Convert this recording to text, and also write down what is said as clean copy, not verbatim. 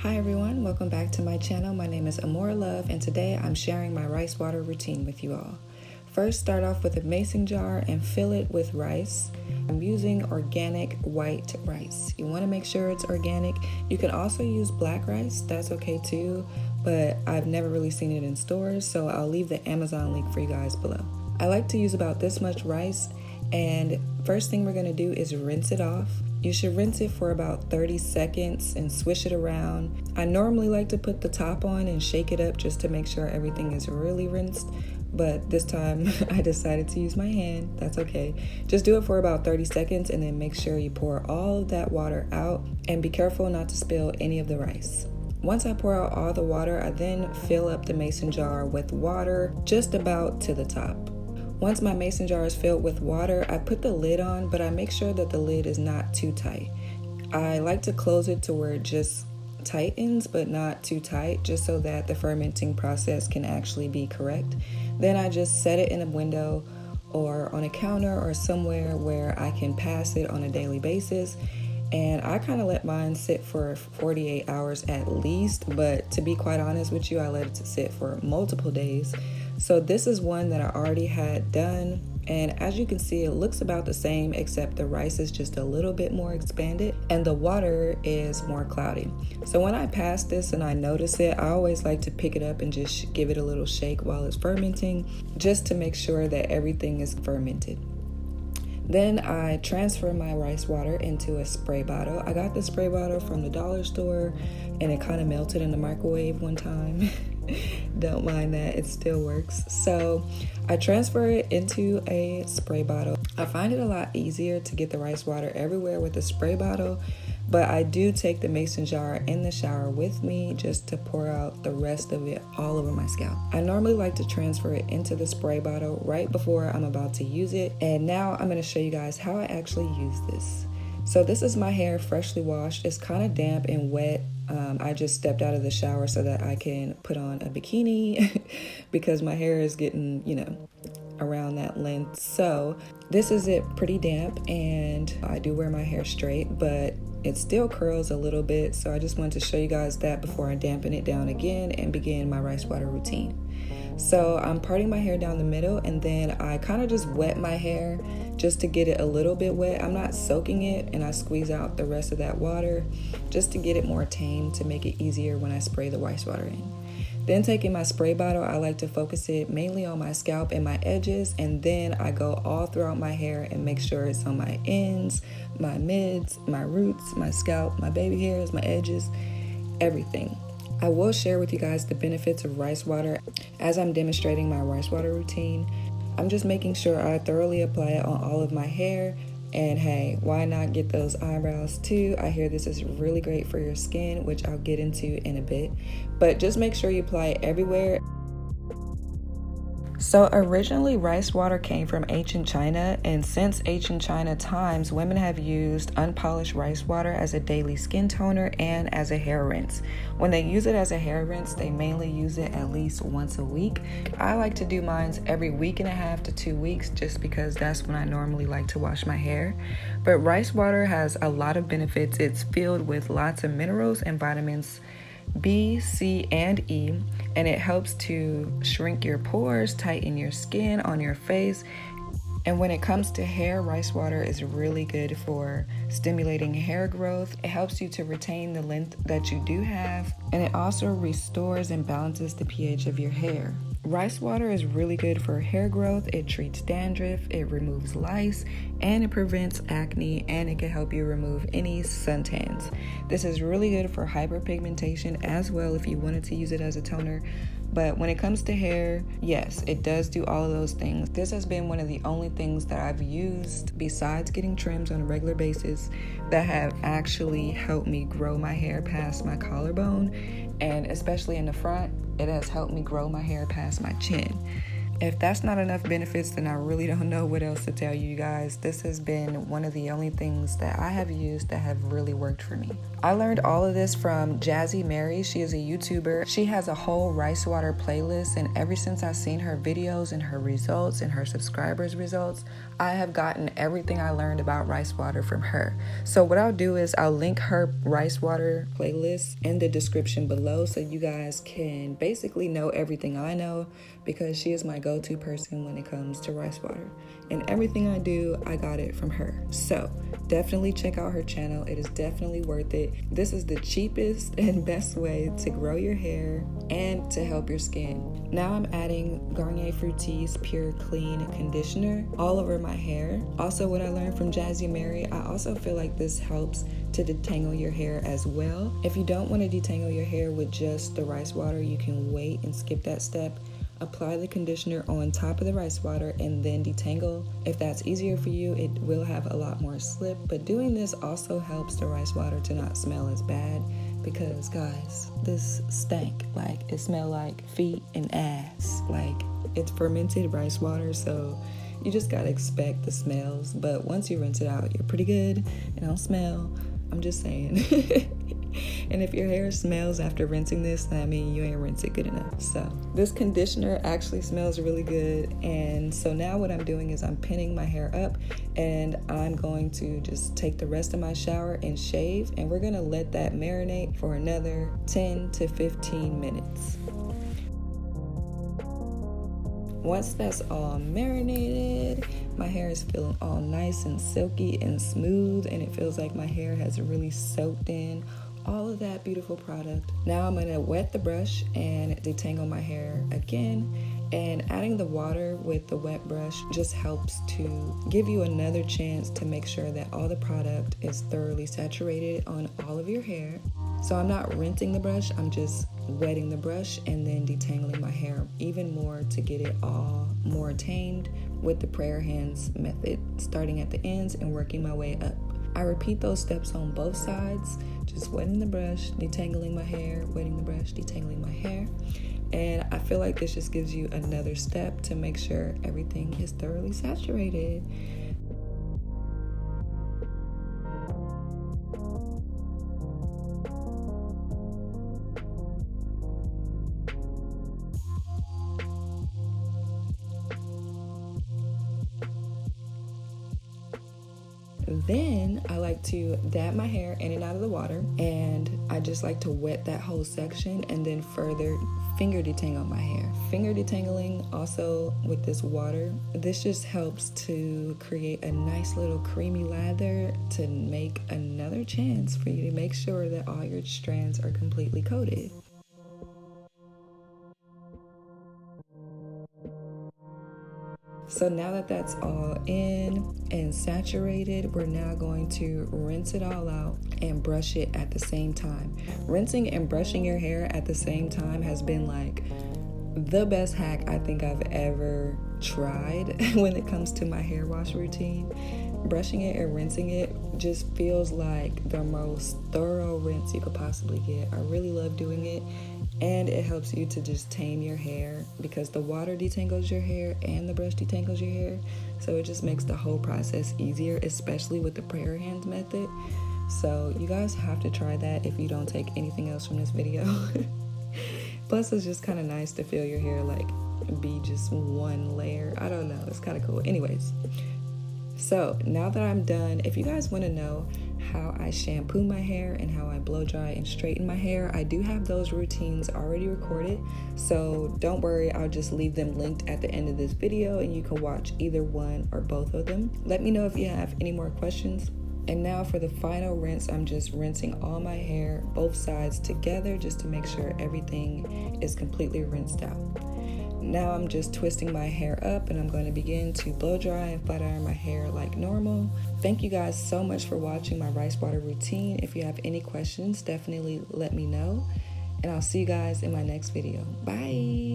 Hi everyone, welcome back to my channel. My name is Amora Love and today I'm sharing my rice water routine with you all. First, start off with a mason jar and fill it with rice. I'm using organic white rice. You want to make sure it's organic. You can also use black rice, that's okay too, but I've never really seen it in stores, so I'll leave the Amazon link for you guys below. I like to use about this much rice, and first thing we're going to do is rinse it off. You should rinse it for about 30 seconds and swish it around. I normally like to put the top on and shake it up just to make sure everything is really rinsed, but this time I decided to use my hand. That's okay. Just do it for about 30 seconds and then make sure you pour all of that water out and be careful not to spill any of the rice. Once I pour out all the water, I then fill up the mason jar with water just about to the top. Once my mason jar is filled with water, I put the lid on, but I make sure that the lid is not too tight. I like to close it to where it just tightens, but not too tight, just so that the fermenting process can actually be correct. Then I just set it in a window or on a counter or somewhere where I can pass it on a daily basis. And I kind of let mine sit for 48 hours at least, but to be quite honest with you, I let it sit for multiple days. So this is one that I already had done, and as you can see, it looks about the same, except the rice is just a little bit more expanded and the water is more cloudy. So when I pass this and I notice it, I always like to pick it up and just give it a little shake while it's fermenting, just to make sure that everything is fermented. Then I transfer my rice water into a spray bottle. I got the spray bottle from the dollar store and it kind of melted in the microwave one time. Don't mind that, it still works. So I transfer it into a spray bottle. I find it a lot easier to get the rice water everywhere with a spray bottle, but I do take the mason jar in the shower with me just to pour out the rest of it all over my scalp. I normally like to transfer it into the spray bottle right before I'm about to use it. And now I'm going to show you guys how I actually use this. So this is my hair freshly washed. It's kind of damp and wet. I just stepped out of the shower so that I can put on a bikini because my hair is getting, around that length. So this is it, pretty damp, and I do wear my hair straight, but it still curls a little bit. So I just wanted to show you guys that before I dampen it down again and begin my rice water routine. So I'm parting my hair down the middle, and then I kind of just wet my hair just to get it a little bit wet. I'm not soaking it, and I squeeze out the rest of that water just to get it more tame, to make it easier when I spray the rice water in. Then taking my spray bottle, I like to focus it mainly on my scalp and my edges, and then I go all throughout my hair and make sure it's on my ends, my mids, my roots, my scalp, my baby hairs, my edges, everything. I will share with you guys the benefits of rice water as I'm demonstrating my rice water routine. I'm just making sure I thoroughly apply it on all of my hair. And hey, why not get those eyebrows too? I hear this is really great for your skin, which I'll get into in a bit. But just make sure you apply it everywhere. So originally, rice water came from ancient China, and since ancient China times, women have used unpolished rice water as a daily skin toner and as a hair rinse. When they use it as a hair rinse, they mainly use it at least once a week. I like to do mine every week and a half to 2 weeks, just because that's when I normally like to wash my hair. But rice water has a lot of benefits. It's filled with lots of minerals and vitamins B, C, and E, and it helps to shrink your pores, tighten your skin on your face. And when it comes to hair, rice water is really good for stimulating hair growth. It helps you to retain the length that you do have, and it also restores and balances the pH of your hair. Rice water is really good for hair growth. It treats dandruff, it removes lice, and it prevents acne, and it can help you remove any suntans. This is really good for hyperpigmentation as well if you wanted to use it as a toner. But when it comes to hair, yes, it does do all of those things. This has been one of the only things that I've used besides getting trims on a regular basis that have actually helped me grow my hair past my collarbone, and especially in the front, it has helped me grow my hair past my chin. If that's not enough benefits, then I really don't know what else to tell you guys. This has been one of the only things that I have used that have really worked for me. I learned all of this from Jazzy Mary. She is a YouTuber. She has a whole rice water playlist, and ever since I've seen her videos and her results and her subscribers' results, I have gotten everything I learned about rice water from her. So what I'll do is I'll link her rice water playlist in the description below so you guys can basically know everything I know, because she is my go-to person when it comes to rice water. And everything I do, I got it from her. So definitely check out her channel. It is definitely worth it. This is the cheapest and best way to grow your hair and to help your skin. Now I'm adding Garnier Fructis Pure Clean Conditioner all over my hair. Also, what I learned from Jazzy Mary, I also feel like this helps to detangle your hair as well. If you don't want to detangle your hair with just the rice water, you can wait and skip that step. Apply the conditioner on top of the rice water and then detangle. If that's easier for you, it will have a lot more slip, but doing this also helps the rice water to not smell as bad, because guys, this stank. Like, it smelled like feet and ass. Like, it's fermented rice water, so you just gotta expect the smells. But once you rinse it out, you're pretty good. It don't smell. I'm just saying. And if your hair smells after rinsing this, then I mean you ain't rinsed it good enough. So this conditioner actually smells really good. And so now what I'm doing is I'm pinning my hair up, and I'm going to just take the rest of my shower and shave, and we're gonna let that marinate for another 10 to 15 minutes. Once that's all marinated, my hair is feeling all nice and silky and smooth, and it feels like my hair has really soaked in all of that beautiful product. Now I'm gonna wet the brush and detangle my hair again, and adding the water with the wet brush just helps to give you another chance to make sure that all the product is thoroughly saturated on all of your hair. So I'm not rinsing the brush, I'm just wetting the brush and then detangling my hair even more to get it all more tamed with the prayer hands method, starting at the ends and working my way up. I repeat those steps on both sides, just wetting the brush, detangling my hair, wetting the brush, detangling my hair. And I feel like this just gives you another step to make sure everything is thoroughly saturated. Then I like to dab my hair in and out of the water, and I just like to wet that whole section and then further finger detangle my hair. Finger detangling also with this water, this just helps to create a nice little creamy lather to make another chance for you to make sure that all your strands are completely coated. So now that that's all in and saturated, we're now going to rinse it all out and brush it at the same time. Rinsing and brushing your hair at the same time has been like the best hack I think I've ever tried when it comes to my hair wash routine. Brushing it and rinsing it just feels like the most thorough rinse you could possibly get. I really love doing it. And it helps you to just tame your hair, because the water detangles your hair and the brush detangles your hair. So it just makes the whole process easier, especially with the prayer hands method. So you guys have to try that if you don't take anything else from this video. Plus, it's just kind of nice to feel your hair like be just one layer. I don't know, it's kind of cool. Anyways, so now that I'm done, if you guys want to know how I shampoo my hair and how I blow dry and straighten my hair, I do have those routines already recorded, so don't worry, I'll just leave them linked at the end of this video and you can watch either one or both of them. Let me know if you have any more questions. And now for the final rinse, I'm just rinsing all my hair, both sides together, just to make sure everything is completely rinsed out. Now I'm just twisting my hair up, and I'm going to begin to blow dry and flat iron my hair like normal. Thank you guys so much for watching my rice water routine. If you have any questions, definitely let me know, and I'll see you guys in my next video. Bye!